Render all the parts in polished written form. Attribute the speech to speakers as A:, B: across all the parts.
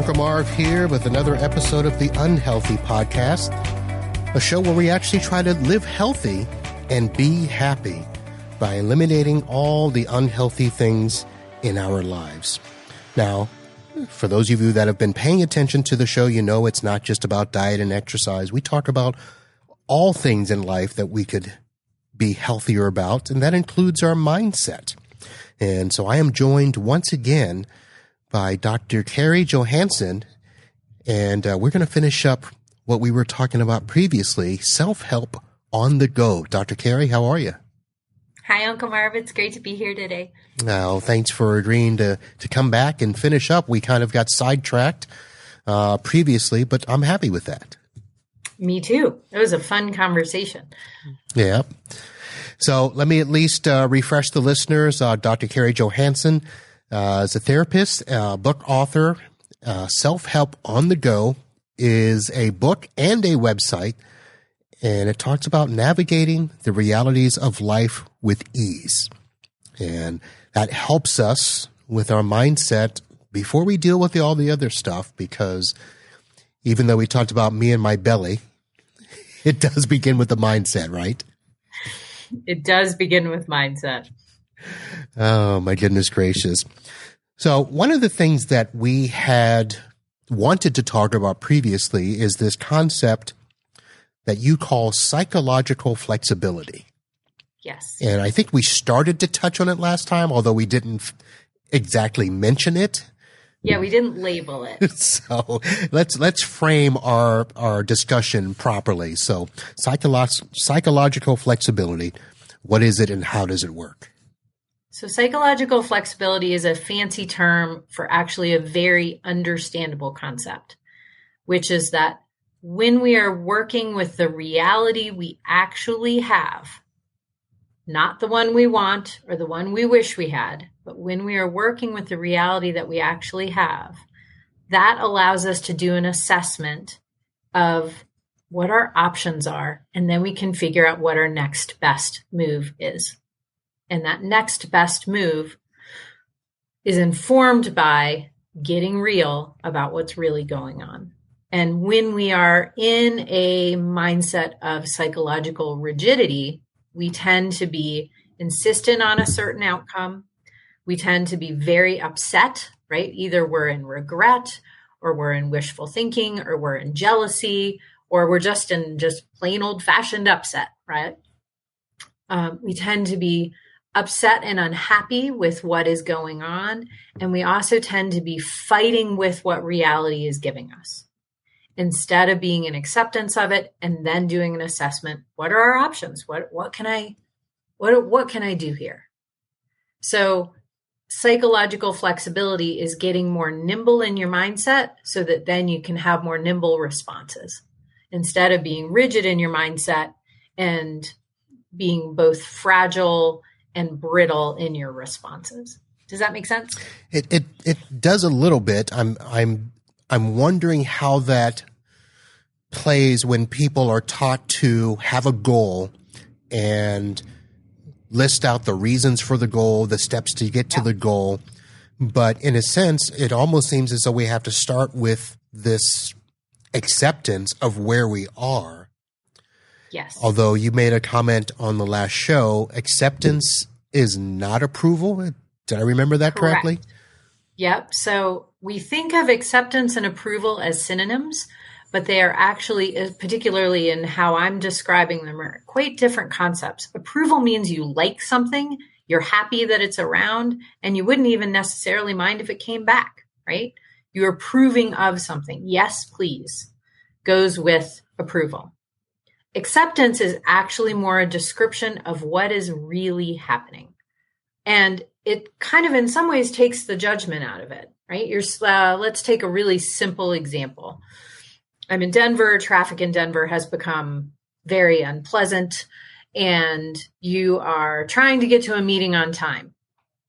A: Uncle Marv here with another episode of the Unhealthy Podcast, a show where we actually try to live healthy and be happy by eliminating all the unhealthy things in our lives. Now, for those of you that have been paying attention to the show, you know it's not just about diet and exercise. We talk about all things in life that we could be healthier about, and that includes our mindset. And so I am joined once again by Dr. Carrie Johannson, and we're going to finish up what we were talking about previously, self-help on the go. Dr. Carrie, how are you?
B: Hi, Uncle Marv. It's great to be here today.
A: Now, thanks for agreeing to come back and finish up. We kind of got sidetracked previously, but I'm happy with that.
B: Me too. It was a fun conversation.
A: Yeah. So let me at least refresh the listeners. Dr. Carrie Johannson is a therapist, book author. Self-Help on the Go is a book and a website, and it talks about navigating the realities of life with ease. And that helps us with our mindset before we deal with all the other stuff, because even though we talked about me and my belly, it does begin with the mindset, right?
B: It does begin with mindset.
A: Oh, my goodness gracious. So one of the things that we had wanted to talk about previously is this concept that you call psychological flexibility.
B: Yes.
A: And I think we started to touch on it last time, although we didn't exactly mention it.
B: Yeah, we didn't label it.
A: So let's frame our discussion properly. So psychological flexibility, what is it and how does it work?
B: So psychological flexibility is a fancy term for actually a very understandable concept, which is that when we are working with the reality we actually have, not the one we want or the one we wish we had, but when we are working with the reality that we actually have, that allows us to do an assessment of what our options are, and then we can figure out what our next best move is. And that next best move is informed by getting real about what's really going on. And when we are in a mindset of psychological rigidity, we tend to be insistent on a certain outcome. We tend to be very upset, right? Either we're in regret, or we're in wishful thinking, or we're in jealousy, or we're just in plain old-fashioned upset, right? We tend to be upset and unhappy with what is going on. And we also tend to be fighting with what reality is giving us, instead of being in acceptance of it and then doing an assessment. What are our options? What can I do here? So psychological flexibility is getting more nimble in your mindset so that then you can have more nimble responses, instead of being rigid in your mindset and being both fragile and brittle in your responses. Does that make sense?
A: It does a little bit. I'm wondering how that plays when people are taught to have a goal and list out the reasons for the goal, the steps to get to the goal. But in a sense, it almost seems as though we have to start with this acceptance of where we are.
B: Yes.
A: Although you made a comment on the last show, acceptance is not approval. Did I remember that correctly?
B: Yep. So we think of acceptance and approval as synonyms, but they are actually, particularly in how I'm describing them, are quite different concepts. Approval means you like something, you're happy that it's around, and you wouldn't even necessarily mind if it came back, right? You're approving of something. Yes, please, goes with approval. Acceptance is actually more a description of what is really happening. And it kind of in some ways takes the judgment out of it, right? Let's take a really simple example. I'm in Denver. Traffic in Denver has become very unpleasant, and you are trying to get to a meeting on time,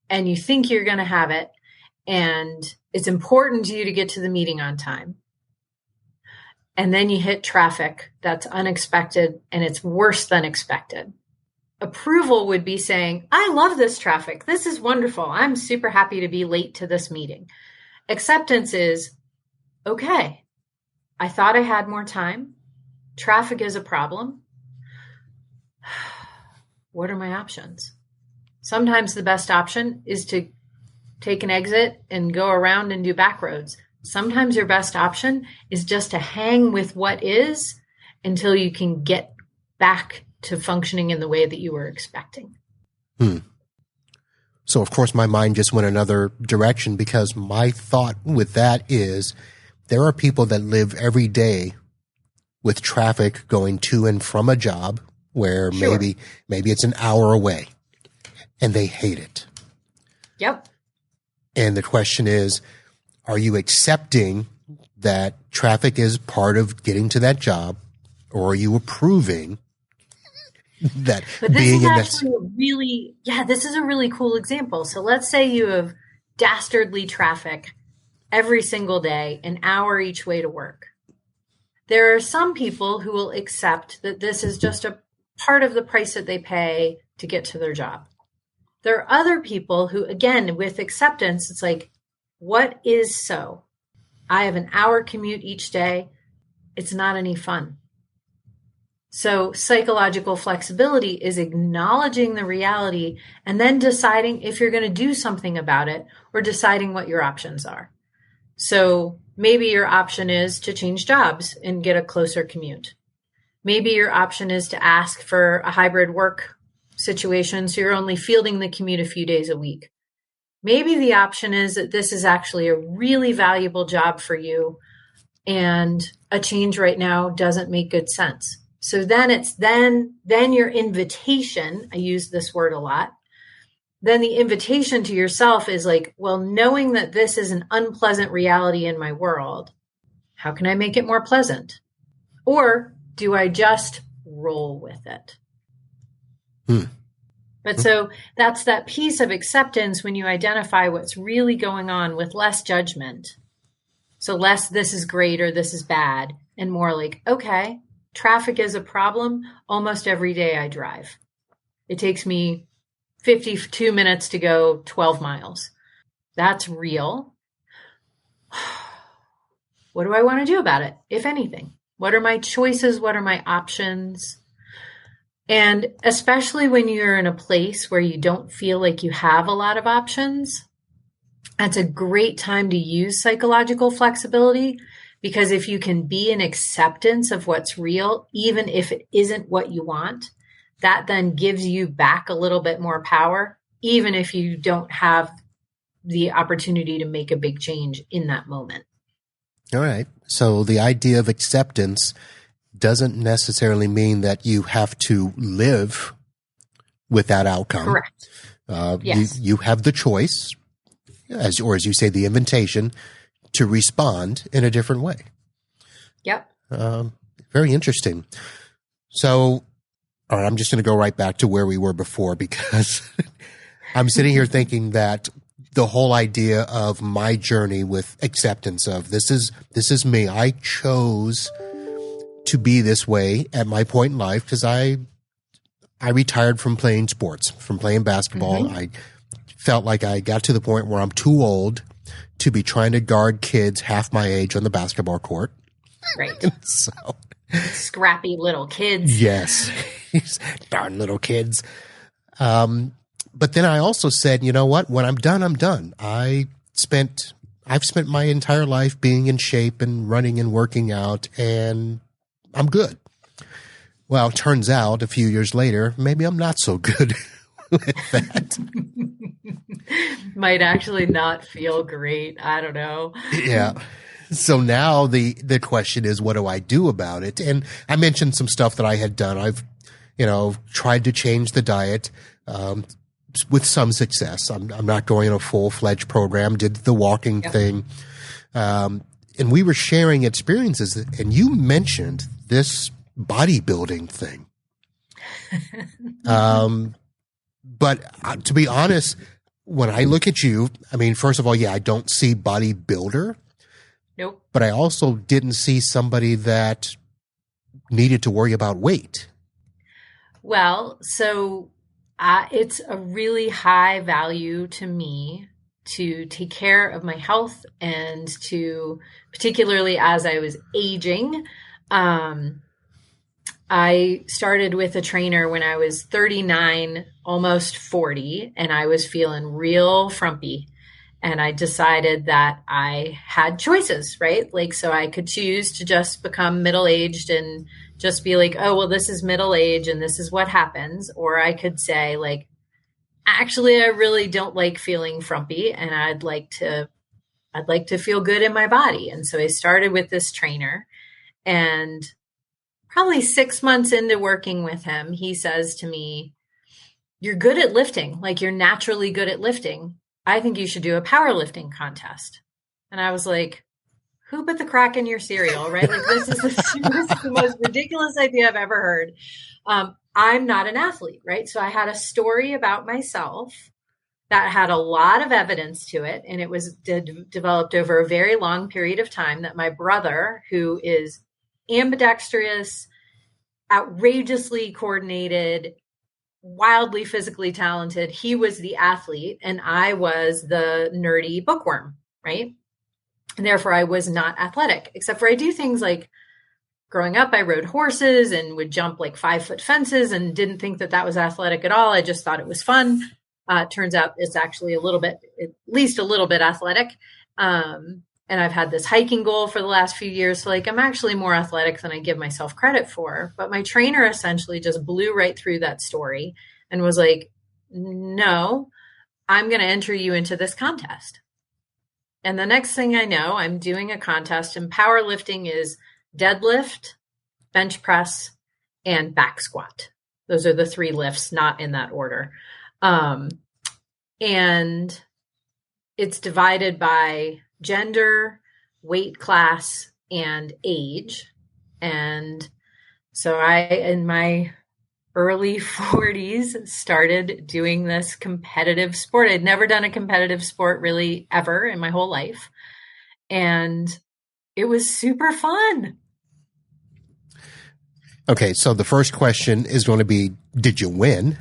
B: and you think you're going to have it, and it's important to you to get to the meeting on time. And then you hit traffic that's unexpected, and it's worse than expected. Approval would be saying, I love this traffic. This is wonderful. I'm super happy to be late to this meeting. Acceptance is, okay, I thought I had more time. Traffic is a problem. What are my options? Sometimes the best option is to take an exit and go around and do back roads. Sometimes your best option is just to hang with what is until you can get back to functioning in the way that you were expecting.
A: So, of course, my mind just went another direction, because my thought with that is there are people that live every day with traffic going to and from a job where
B: Sure.
A: maybe it's an hour away and they hate it.
B: Yep.
A: And the question is, are you accepting that traffic is part of getting to that job, or are you approving that
B: But this
A: being
B: is
A: in
B: actually this is a really cool example. So let's say you have dastardly traffic every single day, an hour each way to work. There are some people who will accept that this is just a part of the price that they pay to get to their job. There are other people who, again, with acceptance, it's like, what is so? I have an hour commute each day. It's not any fun. So psychological flexibility is acknowledging the reality and then deciding if you're going to do something about it, or deciding what your options are. So maybe your option is to change jobs and get a closer commute. Maybe your option is to ask for a hybrid work situation, so you're only fielding the commute a few days a week. Maybe the option is that this is actually a really valuable job for you, and a change right now doesn't make good sense. So then it's then your invitation, I use this word a lot, then the invitation to yourself is like, well, knowing that this is an unpleasant reality in my world, how can I make it more pleasant? Or do I just roll with it? But so that's that piece of acceptance when you identify what's really going on with less judgment. So less this is great or this is bad, and more like, okay, traffic is a problem. Almost every day I drive. It takes me 52 minutes to go 12 miles. That's real. What do I want to do about it, if anything? What are my choices? What are my options? And especially when you're in a place where you don't feel like you have a lot of options, that's a great time to use psychological flexibility, because if you can be in acceptance of what's real, even if it isn't what you want, that then gives you back a little bit more power, even if you don't have the opportunity to make a big change in that moment.
A: All right. So the idea of acceptance doesn't necessarily mean that you have to live with that outcome.
B: Correct. Yes.
A: You have the choice, as you say, the invitation to respond in a different way.
B: Yep.
A: Very interesting. So, all right, I'm just going to go right back to where we were before, because I'm sitting here thinking that the whole idea of my journey with acceptance of this is me. I chose to be this way at my point in life because I retired from playing sports, from playing basketball. Mm-hmm. I felt like I got to the point where I'm too old to be trying to guard kids half my age on the basketball court.
B: Right.
A: So
B: scrappy little kids.
A: Yes. Darn little kids. But then I also said, you know what? When I'm done, I'm done. I've spent my entire life being in shape and running and working out, and I'm good. Well, it turns out a few years later, maybe I'm not so good with that.
B: Might actually not feel great. I don't know.
A: Yeah. So now the question is, what do I do about it? And I mentioned some stuff that I had done. I've, tried to change the diet, with some success. I'm not going on a full-fledged program, did the walking thing. And we were sharing experiences, and you mentioned this bodybuilding thing. But to be honest, when I look at you, I mean, first of all, I don't see bodybuilder.
B: Nope.
A: But I also didn't see somebody that needed to worry about weight. Well,
B: so it's a really high value to me to take care of my health and to, particularly as I was aging, I started with a trainer when I was 39, almost 40, and I was feeling real frumpy. And I decided that I had choices, right? Like, so I could choose to just become middle-aged and just be like, oh, well, this is middle age and this is what happens. Or I could say like, actually, I really don't like feeling frumpy and I'd like to feel good in my body. And so I started with this trainer, and probably 6 months into working with him, he says to me, you're good at lifting. Like, you're naturally good at lifting. I think you should do a powerlifting contest. And I was like, who put the crack in your cereal, right? Like, this is the most ridiculous idea I've ever heard. I'm not an athlete, right? So I had a story about myself that had a lot of evidence to it. And it was developed over a very long period of time that my brother, who is ambidextrous, outrageously coordinated, wildly physically talented, he was the athlete and I was the nerdy bookworm, right? And therefore I was not athletic, except for I do things like growing up, I rode horses and would jump like 5-foot fences and didn't think that that was athletic at all. I just thought it was fun. Turns out it's actually a little bit, at least a little bit athletic. And I've had this hiking goal for the last few years. So like, I'm actually more athletic than I give myself credit for. But my trainer essentially just blew right through that story and was like, no, I'm going to enter you into this contest. And the next thing I know, I'm doing a contest, and powerlifting is deadlift, bench press, and back squat. Those are the 3 lifts, not in that order. And it's divided by gender, weight class, and age. And so I, in my early 40s, started doing this competitive sport. I'd never done a competitive sport really ever in my whole life. And it was super fun.
A: Okay, so the first question is going to be, did you win?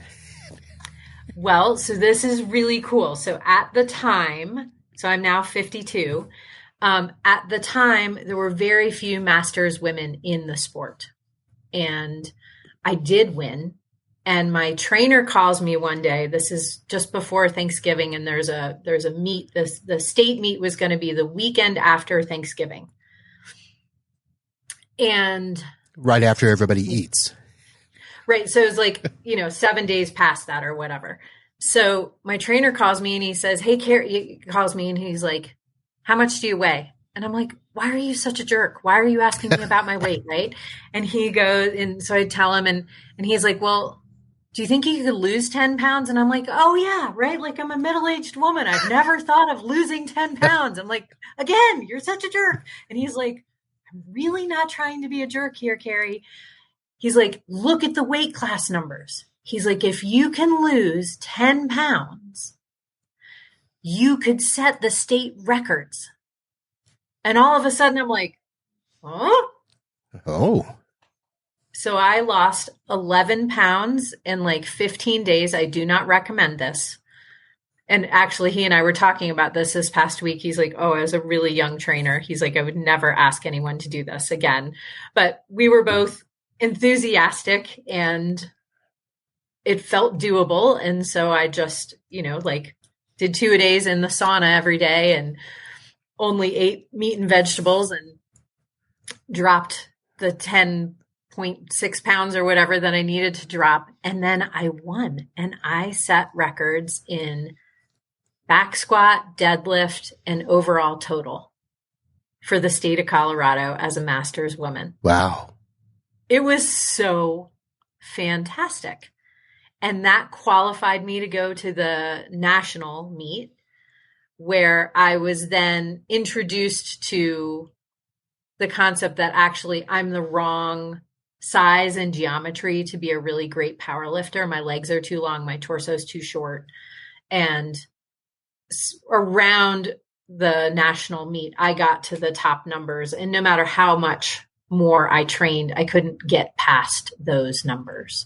B: Well, so this is really cool. So at the time, so I'm now 52. At the time, there were very few masters women in the sport. And I did win. And my trainer calls me one day. This is just before Thanksgiving. And there's a meet. The state meet was going to be the weekend after Thanksgiving. And
A: right after everybody eats.
B: Right. So it's like, 7 days past that or whatever. So my trainer calls me and he says, hey, Carrie, he calls me and he's like, how much do you weigh? And I'm like, why are you such a jerk? Why are you asking me about my weight? Right. And he goes, and so I tell him and he's like, well, do you think you could lose 10 pounds? And I'm like, oh yeah. Right. Like, I'm a middle-aged woman. I've never thought of losing 10 pounds. I'm like, again, you're such a jerk. And he's like, I'm really not trying to be a jerk here, Carrie. He's like, look at the weight class numbers. He's like, if you can lose 10 pounds, you could set the state records. And all of a sudden I'm like, huh?
A: Oh. So
B: I lost 11 pounds in like 15 days. I do not recommend this. And actually, he and I were talking about this past week. He's like, oh, I was a really young trainer. He's like, I would never ask anyone to do this again. But we were both enthusiastic and it felt doable. And so I just, did 2-a-days in the sauna every day and only ate meat and vegetables and dropped the 10.6 pounds or whatever that I needed to drop. And then I won, and I set records in back squat, deadlift, and overall total for the state of Colorado as a master's woman.
A: Wow.
B: It was so fantastic. And that qualified me to go to the national meet, where I was then introduced to the concept that actually I'm the wrong size and geometry to be a really great power lifter. My legs are too long, my torso is too short. And around the national meet, I got to the top numbers. And no matter how much more I trained, I couldn't get past those numbers.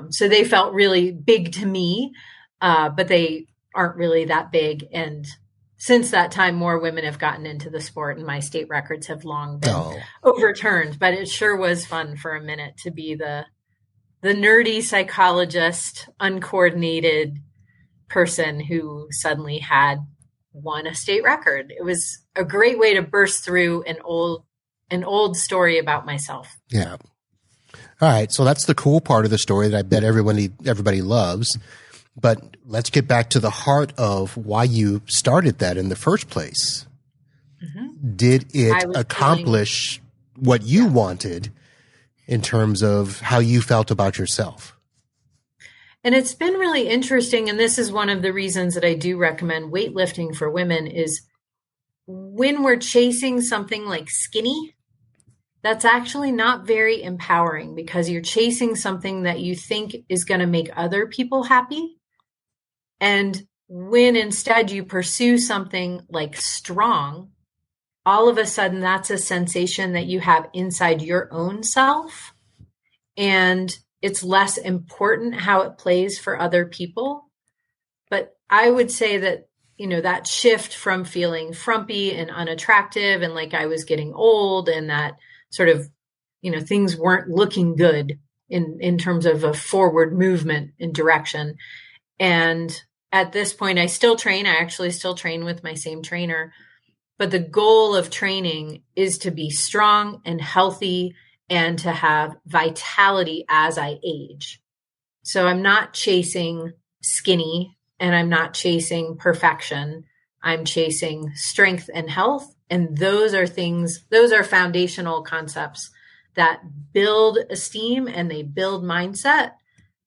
B: So they felt really big to me, but they aren't really that big. And since that time, more women have gotten into the sport, and my state records have long been overturned. But it sure was fun for a minute to be the nerdy psychologist, uncoordinated person who suddenly had won a state record. It was a great way to burst through an old story about myself.
A: Yeah. All right. So that's the cool part of the story that I bet everybody loves. But let's get back to the heart of why you started that in the first place. Mm-hmm. Did it accomplish what you wanted in terms of how you felt about yourself?
B: And it's been really interesting. And this is one of the reasons that I do recommend weightlifting for women is when we're chasing something like skinny, that's actually not very empowering because you're chasing something that you think is going to make other people happy. And when instead you pursue something like strong, all of a sudden that's a sensation that you have inside your own self. And it's less important how it plays for other people. But I would say that, that shift from feeling frumpy and unattractive and like I was getting old and that sort of, things weren't looking good in terms of a forward movement in direction. And at this point, I still train. I actually still train with my same trainer. But the goal of training is to be strong and healthy and to have vitality as I age. So I'm not chasing skinny and I'm not chasing perfection. I'm chasing strength and health. And those are foundational concepts that build esteem and they build mindset.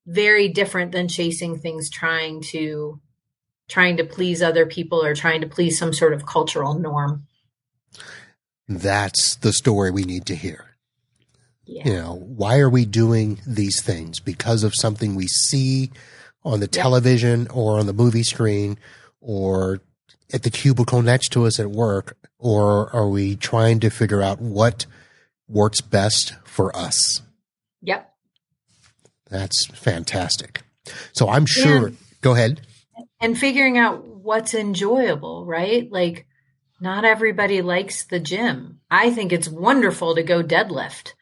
B: Very different than chasing things trying to please other people or trying to please some sort of cultural norm.
A: That's the story we need to hear.
B: Yeah.
A: Why are we doing these things? Because of something we see on the television or on the movie screen or at the cubicle next to us at work? Or are we trying to figure out what works best for us?
B: Yep.
A: That's fantastic. So I'm sure, go ahead.
B: And figuring out what's enjoyable, right? Like not everybody likes the gym. I think it's wonderful to go deadlift.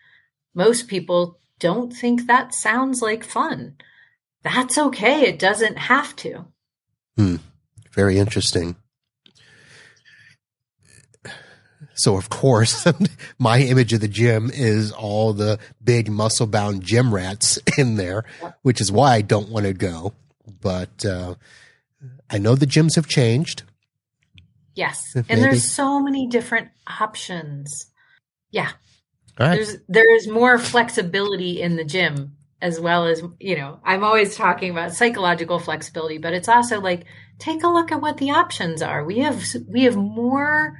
B: Most people don't think that sounds like fun. That's okay. It doesn't have to.
A: Very interesting. So, of course, my image of the gym is all the big muscle-bound gym rats in there, which is why I don't want to go. But I know the gyms have changed.
B: Yes. And there's so many different options. Yeah.
A: All right.
B: There is more flexibility in the gym as well as, I'm always talking about psychological flexibility, but it's also like, take a look at what the options are. We have more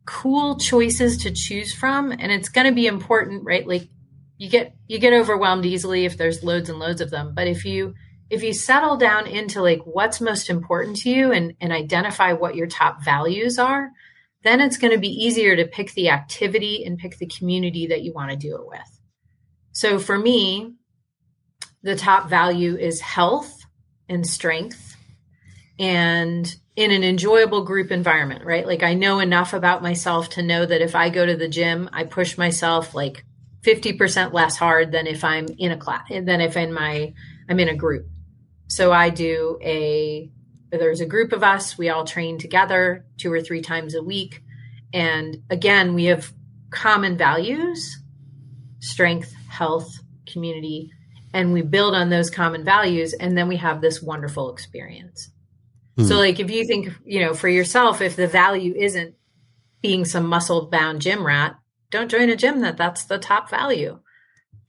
B: cool choices to choose from, and it's going to be important, right? Like you get overwhelmed easily if there's loads and loads of them. But if you settle down into like what's most important to you and identify what your top values are, then it's going to be easier to pick the activity and pick the community that you want to do it with. So for me, the top value is health and strength and in an enjoyable group environment, right? Like I know enough about myself to know that if I go to the gym, I push myself like 50% less hard than if I'm in a class, than if I'm in a group. So there's a group of us, we all train together 2 or 3 times a week. And again, we have common values, strength, health, community, and we build on those common values. And then we have this wonderful experience. So like if you think, for yourself, if the value isn't being some muscle-bound gym rat, don't join a gym that's the top value.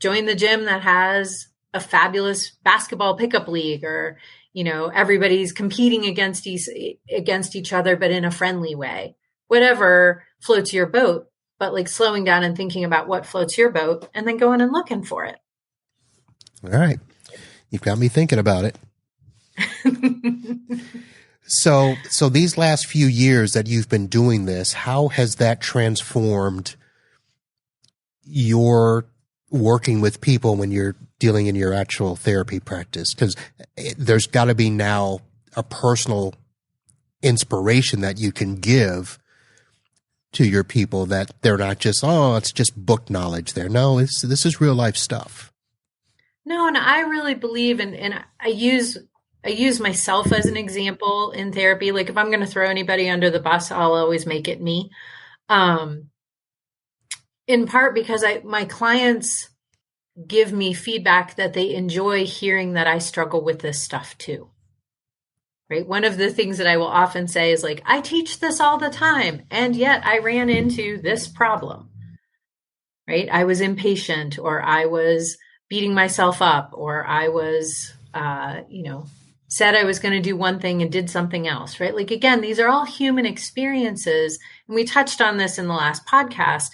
B: Join the gym that has a fabulous basketball pickup league or, everybody's competing against each other, but in a friendly way. Whatever floats your boat, but like slowing down and thinking about what floats your boat and then going and looking for it.
A: All right. You've got me thinking about it. So these last few years that you've been doing this, how has that transformed your working with people when you're dealing in your actual therapy practice? Because there's got to be now a personal inspiration that you can give to your people, that they're not just, oh, it's just book knowledge there. No, this is real life stuff.
B: No, and I really believe and I use myself as an example in therapy. Like if I'm going to throw anybody under the bus, I'll always make it me. In part because my clients give me feedback that they enjoy hearing that I struggle with this stuff too. Right? One of the things that I will often say is like, I teach this all the time, and yet I ran into this problem. Right? I was impatient, or I was beating myself up, or I was, said I was going to do one thing and did something else, right? Like, again, these are all human experiences. And we touched on this in the last podcast.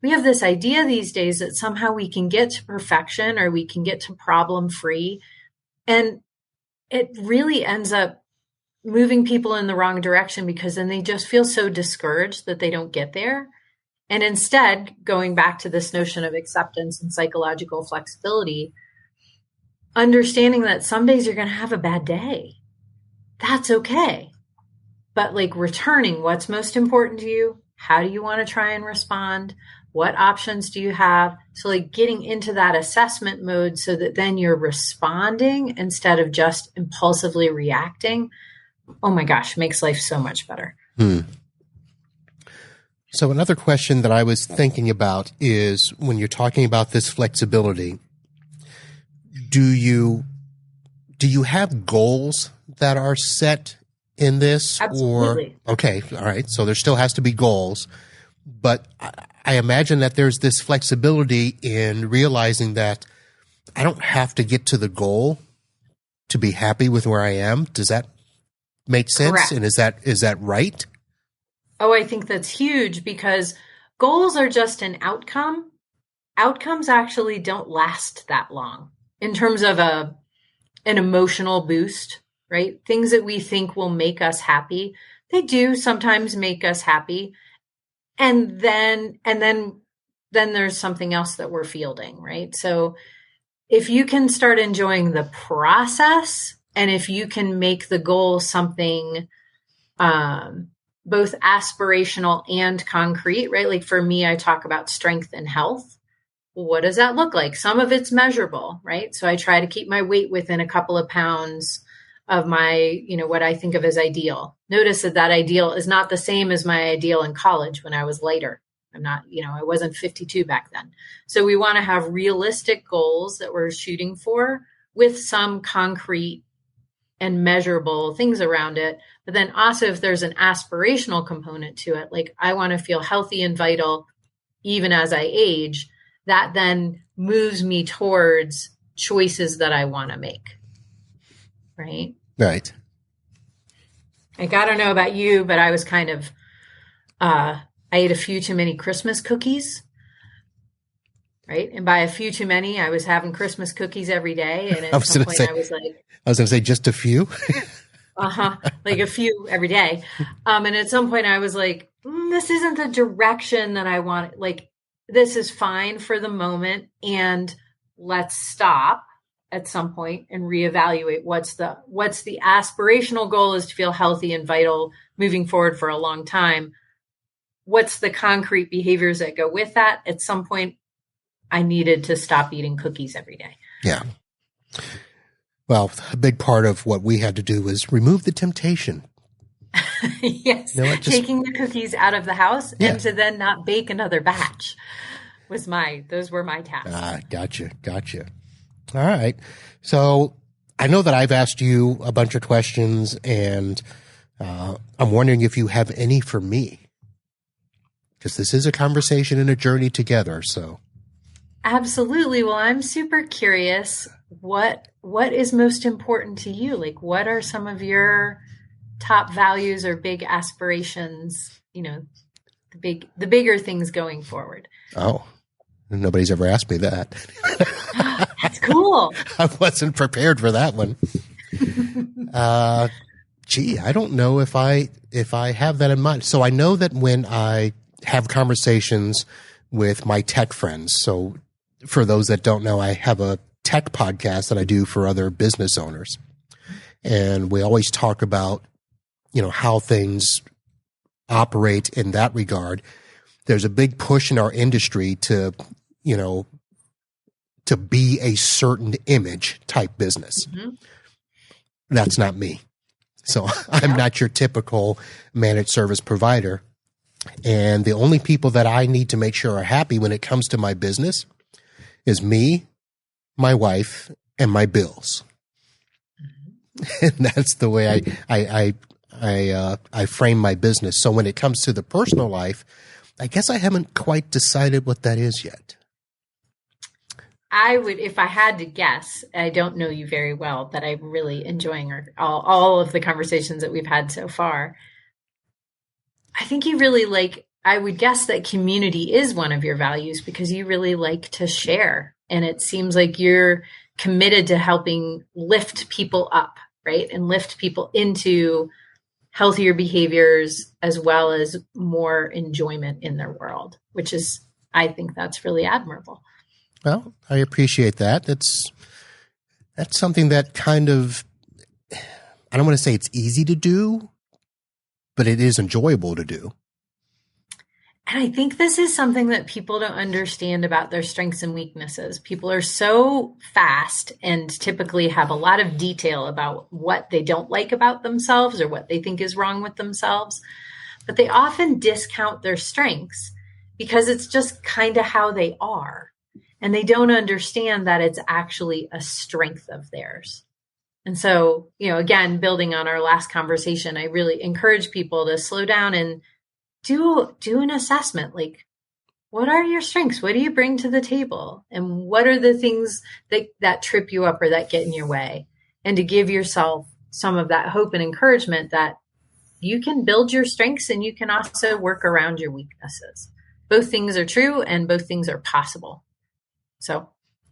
B: We have this idea these days that somehow we can get to perfection or we can get to problem free. And it really ends up moving people in the wrong direction, because then they just feel so discouraged that they don't get there. And instead, going back to this notion of acceptance and psychological flexibility, understanding that some days you're going to have a bad day. That's okay. But like returning what's most important to you, how do you want to try and respond? What options do you have? So like getting into that assessment mode so that then you're responding instead of just impulsively reacting. Oh my gosh, makes life so much better.
A: So another question that I was thinking about is, when you're talking about this flexibility, do you have goals that are set in this?
B: Absolutely.
A: Or, okay, all right. So there still has to be goals, but I imagine that there's this flexibility in realizing that I don't have to get to the goal to be happy with where I am. Does that make sense?
B: Correct.
A: And is that right?
B: Oh, I think that's huge, because goals are just an outcome. Outcomes actually don't last that long in terms of an emotional boost, right? Things that we think will make us happy, they do sometimes make us happy. And then there's something else that we're fielding, right? So if you can start enjoying the process, and if you can make the goal something both aspirational and concrete, right? Like for me, I talk about strength and health. What does that look like? Some of it's measurable, right? So I try to keep my weight within a couple of pounds of my, what I think of as ideal. Notice that ideal is not the same as my ideal in college when I was lighter. I'm not, I wasn't 52 back then. So we want to have realistic goals that we're shooting for with some concrete and measurable things around it. But then also, if there's an aspirational component to it, like I want to feel healthy and vital even as I age, that then moves me towards choices that I want to make. Right?
A: Right.
B: Like, I don't know about you, but I was kind of, I ate a few too many Christmas cookies. Right. And by a few too many, I was having Christmas cookies every day. And at some point I was going
A: to say just a few.
B: Like a few every day. And at some point I was like, this isn't the direction that I want. Like, this is fine for the moment. And let's stop at some point and reevaluate what's the aspirational goal is to feel healthy and vital moving forward for a long time. What's the concrete behaviors that go with that? At some point, I needed to stop eating cookies every day.
A: Yeah. Well, a big part of what we had to do was remove the temptation.
B: Yes. Taking the cookies out of the house and to then not bake another batch those were my tasks.
A: Gotcha. All right. So I know that I've asked you a bunch of questions, and I'm wondering if you have any for me, because this is a conversation and a journey together. So.
B: Absolutely. Well, I'm super curious. What is most important to you? Like, what are some of your top values or big aspirations? The bigger things going forward.
A: Oh, nobody's ever asked me that.
B: That's cool.
A: I wasn't prepared for that one. I don't know if I have that in mind. So I know that when I have conversations with my tech friends, so for those that don't know, I have a tech podcast that I do for other business owners. And we always talk about, how things operate in that regard. There's a big push in our industry to be a certain image type business. Mm-hmm. That's not me. So I'm not your typical managed service provider. And the only people that I need to make sure are happy when it comes to my business is me, my wife, and my bills. Mm-hmm. And that's the way I frame my business. So when it comes to the personal life, I guess I haven't quite decided what that is yet.
B: I would, if I had to guess, I don't know you very well, but I'm really enjoying all of the conversations that we've had so far. I think you really I would guess that community is one of your values because you really like to share. And it seems like you're committed to helping lift people up, right? And lift people into healthier behaviors as well as more enjoyment in their world, which is, I think that's really admirable.
A: Well, I appreciate that. That's something that kind of, I don't want to say it's easy to do, but it is enjoyable to do.
B: And I think this is something that people don't understand about their strengths and weaknesses. People are so fast and typically have a lot of detail about what they don't like about themselves or what they think is wrong with themselves. But they often discount their strengths because it's just kind of how they are. And they don't understand that it's actually a strength of theirs. And so, again, building on our last conversation, I really encourage people to slow down and do an assessment. Like, what are your strengths? What do you bring to the table? And what are the things that trip you up or that get in your way? And to give yourself some of that hope and encouragement that you can build your strengths and you can also work around your weaknesses. Both things are true and both things are possible. So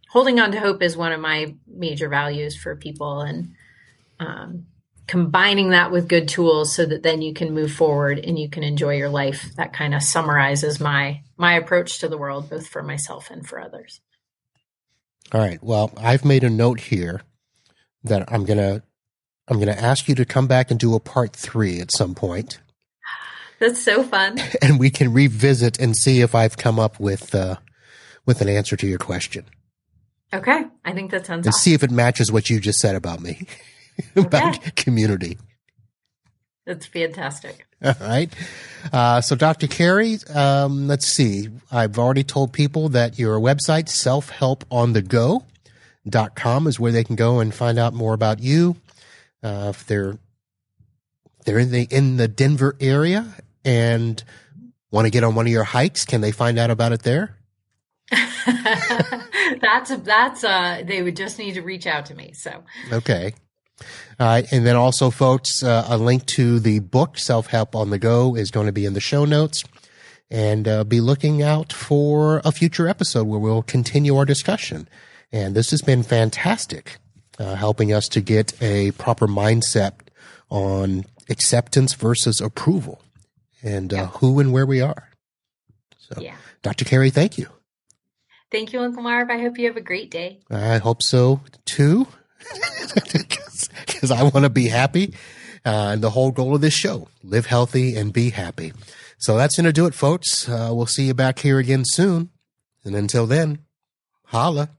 B: holding on to hope is one of my major values for people, and combining that with good tools so that then you can move forward and you can enjoy your life. That kind of summarizes my approach to the world, both for myself and for others.
A: All right. Well, I've made a note here that I'm going to ask you to come back and do a part 3 at some point.
B: That's so fun.
A: And we can revisit and see if I've come up with an answer to your question.
B: Okay. I think that sounds
A: and
B: awesome.
A: See if it matches what you just said about me, about community.
B: That's fantastic.
A: All right. So Dr. Carrie, let's see. I've already told people that your website, selfhelponthego.com, is where they can go and find out more about you. If they're in the Denver area and want to get on one of your hikes, can they find out about it there?
B: That's they would just need to reach out to me. So
A: okay. All right. And then also, folks, a link to the book Self-Help on the Go is going to be in the show notes, and be looking out for a future episode where we'll continue our discussion. And this has been fantastic, helping us to get a proper mindset on acceptance versus approval and who and where we are. So, Dr. Carrie, thank you.
B: Thank you, Uncle Marv. I hope you have a great day.
A: I hope so, too, because I want to be happy. And the whole goal of this show, live healthy and be happy. So that's going to do it, folks. We'll see you back here again soon. And until then, holla.